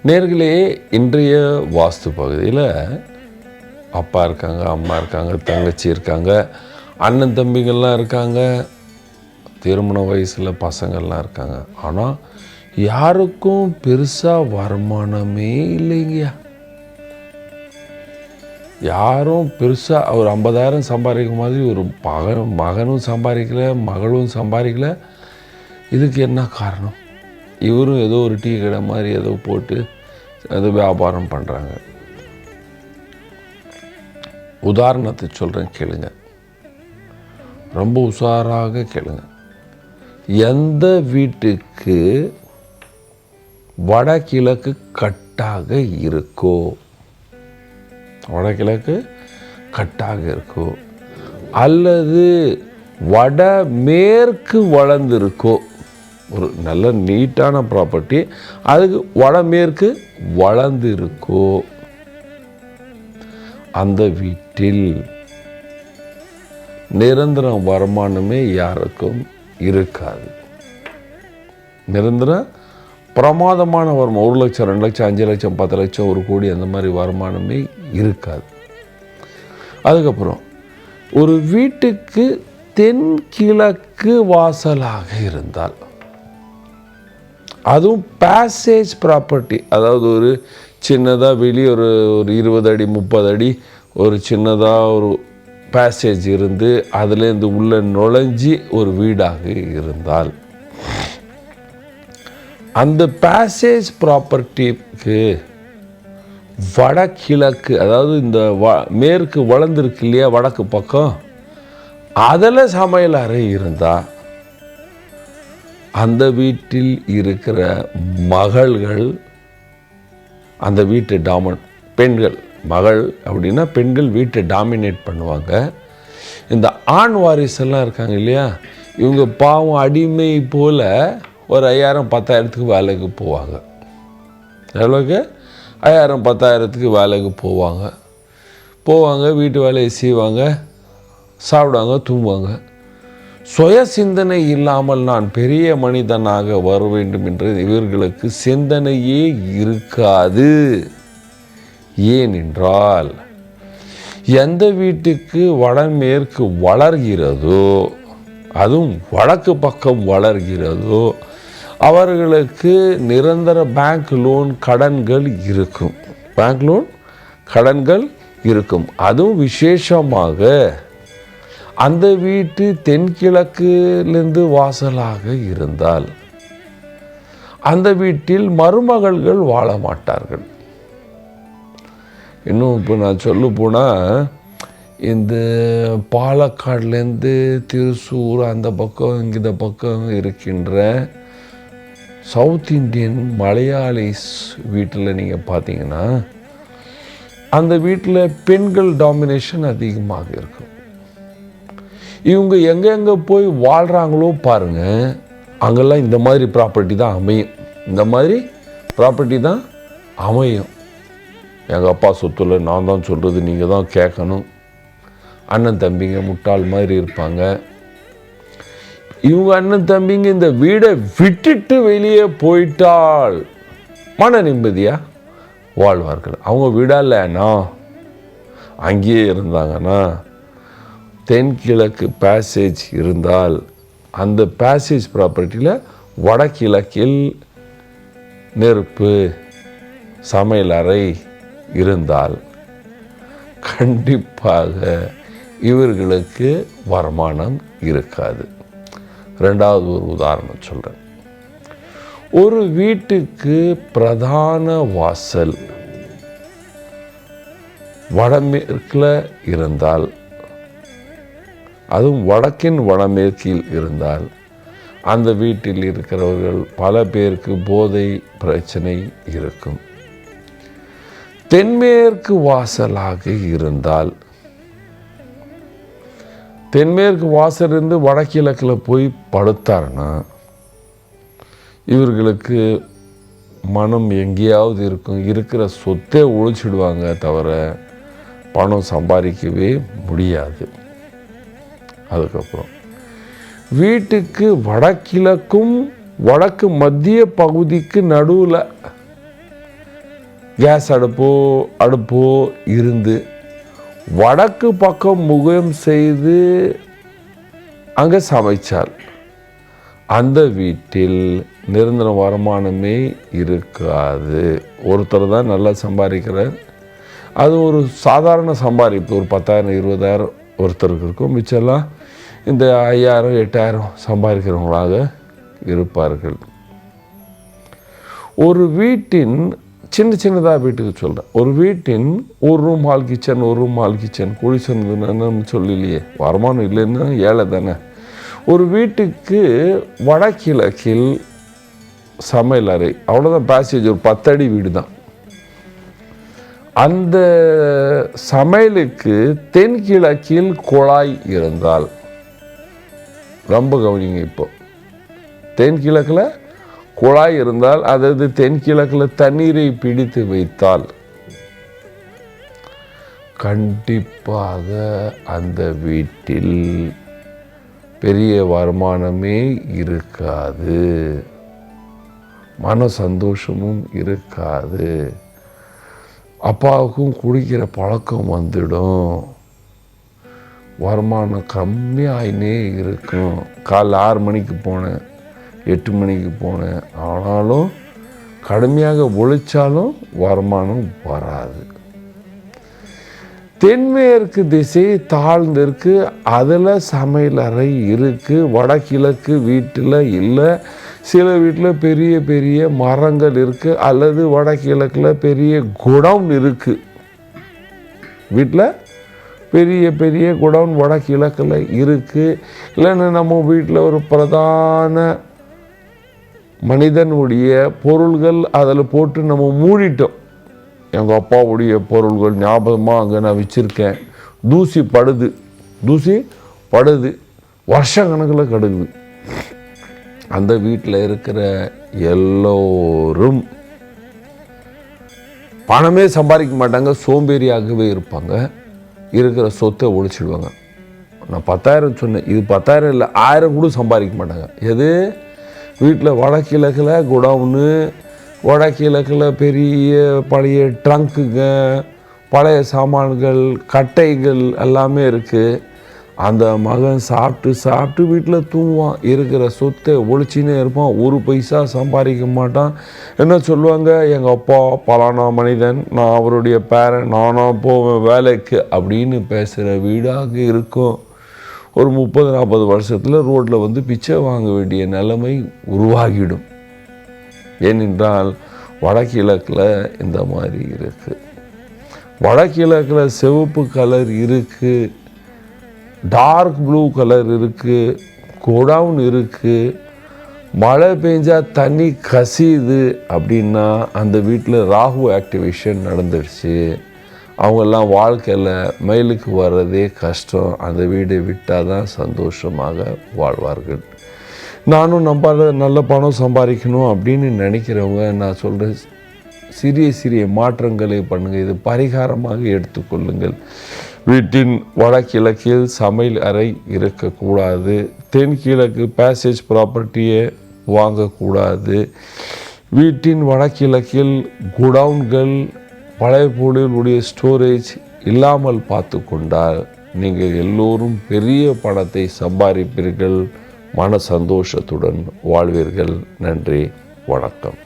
நேர்களே, இன்றைய வாஸ்து பகுதியில் அப்பா இருக்காங்க, அம்மா இருக்காங்க, தங்கச்சி இருக்காங்க, அண்ணன் தம்பிகள்லாம் இருக்காங்க, திருமண வயசில் பசங்கள்லாம் இருக்காங்க. ஆனால் யாருக்கும் பெருசாக வருமானமே இல்லைங்கய்யா. யாரும் பெருசாக ஒரு 50,000 சம்பாதிக்கும் மாதிரி ஒரு மகனும் சம்பாதிக்கல, மகளும் சம்பாதிக்கல. இதுக்கு என்ன காரணம்? இவரும் ஏதோ ஒரு டீ கடை மாதிரி ஏதோ போட்டு ஏதோ வியாபாரம் பண்ணுறாங்க. உதாரணத்தை சொல்கிறேன், கேளுங்க, ரொம்ப உஷாராக கேளுங்க. எந்த வீட்டுக்கு வடகிழக்கு கட்டாக இருக்கோ, வடகிழக்கு கட்டாக இருக்கோ அல்லது வடமேற்கு வளர்ந்துருக்கோ, ஒரு நல்ல நீட்டான ப்ராப்பர்ட்டி, அதுக்கு வடமேற்கு வளர்ந்து இருக்கோ, அந்த வீட்டில் நிரந்தர வருமானமே யாருக்கும் இருக்காது. நிரந்தர பிரமாதமான வருமானம் 1 லட்சம், 2 லட்சம், 5 லட்சம், 10 லட்சம், 1 கோடி அந்த மாதிரி வருமானமே இருக்காது. அதுக்கப்புறம் ஒரு வீட்டுக்கு தென்கிழக்கு வாசலாக இருந்தால், அதுவும் பேசேஜ் ப்ராப்பர்ட்டி, அதாவது ஒரு சின்னதாக வெளியே ஒரு 20 அடி 30 அடி ஒரு சின்னதாக ஒரு பேசேஜ் இருந்து அதுலேருந்து உள்ளே நுழைஞ்சி ஒரு வீடாக இருந்தால், அந்த பேசேஜ் ப்ராப்பர்ட்டிக்கு வடகிழக்கு, அதாவது இந்த மேற்கு வளர்ந்துருக்கு இல்லையா, வடக்கு பக்கம், அதில் சமையல் அறை இருந்தால் அந்த வீட்டில் இருக்கிற மகள்கள் அந்த வீட்டை பெண்கள், மகள் அப்படின்னா பெண்கள் வீட்டை டாமினேட் பண்ணுவாங்க. இந்த ஆண் வாரிசெல்லாம் இருக்காங்க இல்லையா, இவங்க பாவம் அடிமை போல் ஒரு 5,000 10,000 வேலைக்கு போவாங்க. எவ்வளோக்கு? 5,000 10,000 வேலைக்கு போவாங்க, வீட்டு வேலையை செய்வாங்க, சாப்பிடுவாங்க, தூங்குவாங்க. சுய சிந்தனை இல்லாமல் நான் பெரிய மனிதனாக வர வேண்டும் என்று இவர்களுக்கு சிந்தனையே இருக்காது. ஏனென்றால் எந்த வீட்டுக்கு வடமேற்கு வளர்கிறதோ, அதுவும் வடக்கு பக்கம் வளர்கிறதோ, அவர்களுக்கு நிரந்தர பேங்க் லோன் கடன்கள் இருக்கும். பேங்க் லோன் கடன்கள் இருக்கும். அதுவும் விசேஷமாக அந்த வீட்டு தென்கிழக்கிலிருந்து வாசலாக இருந்தால் அந்த வீட்டில் மருமகள்கள் வாழ மாட்டார்கள். இன்னும் இப்போ நான் சொல்ல போனால், இந்த பாலக்காடுலேருந்து திருசூர் அந்த பக்கம் இந்த பக்கம் இருக்கின்ற சவுத் இந்தியன் மலையாளிஸ் வீட்டில் நீங்கள் பார்த்தீங்கன்னா அந்த வீட்டில் பெண்கள் டாமினேஷன் அதிகமாக இருக்கும். இவங்க எங்கெங்கே போய் வாழ்கிறாங்களோ பாருங்கள், அங்கெல்லாம் இந்த மாதிரி ப்ராப்பர்ட்டி தான் அமையும். இந்த மாதிரி ப்ராப்பர்ட்டி தான் அமையும். எங்கள் அப்பா சொத்துல நான் தான் சொல்கிறது, நீங்கள் தான் கேட்கணும். அண்ணன் தம்பிங்க முட்டாள் மாதிரி இருப்பாங்க. இவங்க அண்ணன் தம்பிங்க இந்த வீடை விட்டுட்டு வெளியே போயிட்டால் மன நிம்மதியாக வாழ்வார்கள். அவங்க வீடா இல்லைன்னா அங்கேயே இருந்தாங்கன்னா, தென்கிழக்கு பேசேஜ் இருந்தால் அந்த பேசேஜ் ப்ராப்பர்ட்டியில் வடகிழக்கில் நெருப்பு சமையல் அறை இருந்தால் கண்டிப்பாக இவர்களுக்கு வருமானம் இருக்காது. ரெண்டாவது ஒரு உதாரணம் சொல்கிறேன். ஒரு வீட்டுக்கு பிரதான வாசல் வடமேற்கில் இருந்தால், அதுவும் வடக்கின் வடமேற்கில் இருந்தால், அந்த வீட்டில் இருக்கிறவர்கள் பல பேருக்கு போதை பிரச்சனை இருக்கும். தென்மேற்கு வாசலாக இருந்தால், தென்மேற்கு வாசல் இருந்து வடகிழக்கில் போய் படுத்தாருன்னா இவர்களுக்கு மனம் எங்கேயாவது இருக்கும். இருக்கிற சொத்தை ஒழிச்சிடுவாங்க தவிர பணம் சம்பாதிக்கவே முடியாது. அதுக்கப்புறம் வீட்டுக்கு வடகிழக்கும் வடக்கு மத்திய பகுதிக்கு நடுவில் கேஸ் அடுப்போ இருந்து வடக்கு பக்கம் முகம் செய்து அங்கே சமைச்சால் அந்த வீட்டில் நிரந்தர வருமானமே இருக்காது. ஒருத்தர் தான் நல்லா சம்பாதிக்கிறார், அது ஒரு சாதாரண சம்பாதிப்பு, ஒரு 10,000 20,000 ஒருத்தருக்கு இருக்கும், மிச்சம்லாம் இந்த 5,000 8,000 சம்பாதிக்கிறவங்களாக இருப்பார்கள். ஒரு வீட்டின் சின்னதாக வீட்டுக்கு சொல்கிறேன், ஒரு வீட்டின் ஒரு ரூம் ஹால் கிச்சன், ஒரு ரூம் ஹால் கிச்சன், குடிசன்னு சொல்லலையே, வருமானம் இல்லைன்னா ஏழை தானே. ஒரு வீட்டுக்கு வடகிழக்கில் சமையல் அறை, அவ்வளோதான் பேசேஜ், ஒரு 10 அடி வீடு தான். அந்த சமையலுக்கு தென்கிழக்கில் குழாய் இருந்தால், ரொம்ப கவனிங்க, இப்போ தென்கிழக்கில் குழாய் இருந்தால், அதாவது தென்கிழக்கில் தண்ணீரை பிடித்து வைத்தால் கண்டிப்பாக அந்த வீட்டில் பெரிய வருமானமே இருக்காது, மன சந்தோஷமும் இருக்காது, அப்பாவுக்கும் குடிக்கிற பழக்கம் வந்துடும், வருமானம் கம்மியாயினே இருக்கும். காலைல 6 மணிக்கு போனேன், 8 மணிக்கு போனேன், ஆனாலும் கடுமையாக உழைச்சாலும் வருமானம் வராது. தென்மேற்கு திசை தாழ்ந்திருக்கு, அதில் சமையலறை இருக்குது, வடகிழக்கு வீட்டில் இல்லை. சில வீட்டில் பெரிய பெரிய மரங்கள் இருக்குது, அல்லது வடகிழக்கில் பெரிய குடவுன் இருக்குது. வீட்டில் பெரிய பெரிய குடவுன் வடகிழக்கில் இருக்குது. இல்லைன்னா நம்ம வீட்டில் ஒரு பிரதான மனிதனுடைய பொருள்கள் அதில் போட்டு நம்ம மூடிட்டோம். எங்கள் அப்பாவுடைய பொருள்கள் ஞாபகமாக அங்கே நான் வச்சுருக்கேன், தூசி படுது, வருஷக்கணக்கில் கடுகுது. அந்த வீட்டில் இருக்கிற எல்லோரும் பணமே சம்பாதிக்க மாட்டாங்க, சோம்பேறியாகவே இருப்பாங்க, இருக்கிற சொத்தை ஒழிச்சிடுவாங்க. நான் 10,000 சொன்னேன், இது 10,000 இல்லை, 1000 கூட சம்பாதிக்க மாட்டாங்க. எது? வீட்டில் வடகிழக்கில் குடவுன்னு, வடகிழக்கில் பெரிய பழைய ட்ரங்க்குங்க, பழைய சாமான்கள், கட்டைகள் எல்லாமே இருக்குது. அந்த மகன் சாப்பிட்டு வீட்டில் தூங்குவான், இருக்கிற சொத்தை ஒழிச்சின்னே இருப்பான், ஒரு பைசா சம்பாதிக்க மாட்டான். என்ன சொல்லுவாங்க, எங்கள் அப்பா பலானா மனிதன், நான் அவருடைய பேரன், நானாக போவேன் வேலைக்கு அப்படின்னு பேசுகிற வீடாக இருக்கும். ஒரு 30-40 வருஷத்தில் ரோட்டில் வந்து பிச்சை வாங்க வேண்டிய நிலைமை உருவாகிடும். ஏனென்றால் வடகிழக்கில் இந்த மாதிரி இருக்குது. வடகிழக்கில் சிவப்பு கலர் இருக்குது, டார்க் ப்ளூ கலர் இருக்குது, கோடவுன் இருக்குது, மழை பெஞ்சால் தண்ணி கசியுது அப்படின்னா அந்த வீட்டில் ராகு ஆக்டிவேஷன் நடந்துடுச்சு. அவங்கெல்லாம் வாழ்க்கையில் மேலுக்கு வர்றதே கஷ்டம், அந்த வீடை விட்டால் தான் சந்தோஷமாக வாழ்வார்கள். நானும் நல்ல பணம் சம்பாதிக்கணும் அப்படின்னு நினைக்கிறவங்க நான் சொல்கிறேன், சிறிய மாற்றங்களை பண்ணுங்கள், இது பரிகாரமாக எடுத்துக்கொள்ளுங்கள். வீட்டின் வடகிழக்கில் சமையல் அறை இருக்கக்கூடாது, தென்கிழக்கு பேசேஜ் ப்ராப்பர்ட்டியை வாங்கக்கூடாது, வீட்டின் வடகிழக்கில் குடவுன்கள், பழைய பொருளுடைய ஸ்டோரேஜ் இல்லாமல் பார்த்து கொண்டால் நீங்கள் எல்லோரும் பெரிய பணத்தை சம்பாதிப்பீர்கள், மன சந்தோஷத்துடன் வாழ்வீர்கள். நன்றி, வணக்கம்.